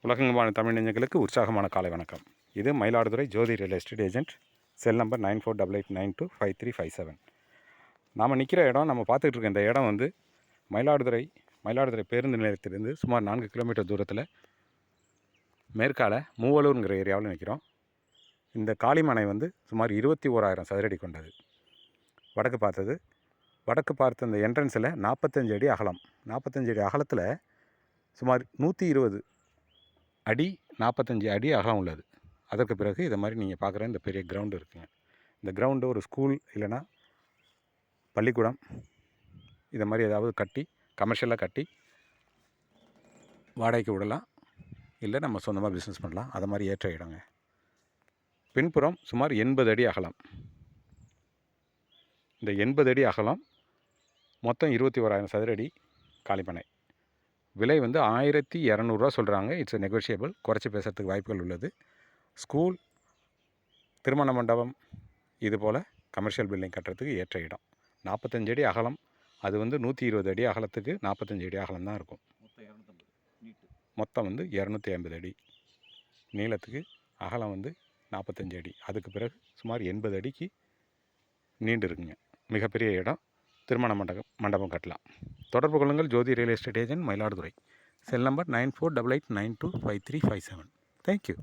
உலகெங்குமான தமிழ் நெஞ்சங்களுக்கு உற்சாகமான காலை வணக்கம். இது Mayiladuthurai Jothi real estate agent. Cell number 9488925357. நாம் நிற்கிற இடம், நம்ம பார்த்துக்கிட்டு இருக்க இந்த இடம் வந்து மயிலாடுதுறை பேருந்து நிலையத்திலிருந்து சுமார் 4 கிலோமீட்டர் தூரத்தில் மேற்கால மூவலூருங்கிற ஏரியாவில் நிற்கிறோம். இந்த காளிமனை வந்து சுமார் 21,000 சதுரடி கொண்டது. வடக்கு பார்த்த இந்த என்ட்ரன்ஸில் 45 அடி அகலம். 45 அடி அகலத்தில் சுமார் 120 அடி 45 அடி அகலம் உள்ளது. அதற்கு பிறகு இதை மாதிரி நீங்கள் பார்க்குற இந்த பெரிய கிரவுண்டு இருக்குங்க. இந்த கிரவுண்டு ஒரு ஸ்கூல் இல்லைன்னா பள்ளிக்கூடம் இதை மாதிரி ஏதாவது கட்டி கமர்ஷியலாக கட்டி வாடகைக்கு விடலாம், இல்லை நம்ம சொந்தமாக பிஸ்னஸ் பண்ணலாம். அதை மாதிரி ஏற்ற இடங்க. பின்புறம் சுமார் 80 அடி அகலம். இந்த 80 அடி அகலம் மொத்தம் 21,000 சதுரடி காலிமனை. விலை வந்து 1,200 சொல்கிறாங்க. இட்ஸ் நெகோஷியபிள், குறைச்சி பேசுகிறதுக்கு வாய்ப்புகள் உள்ளது. ஸ்கூல், திருமண மண்டபம், இது போல் கமர்ஷியல் பில்டிங் கட்டுறதுக்கு ஏற்ற இடம். 45 அடி அகலம். அது வந்து 120 அடி அகலத்துக்கு 45 அடி அகலம் தான் இருக்கும். மொத்தம் வந்து 250 அடி நீளத்துக்கு. அகலம் வந்து 45 அடி. அதுக்கு பிறகு சுமார் 80 அடிக்கு நீண்டு இருக்குங்க. மிகப்பெரிய இடம். திருமண மண்டபம் கட்டலாம். தொடர்பு கொள்ளுங்கள். Jothi real estate agent, Mayiladuthurai. Cell number 9488925357. Thank you.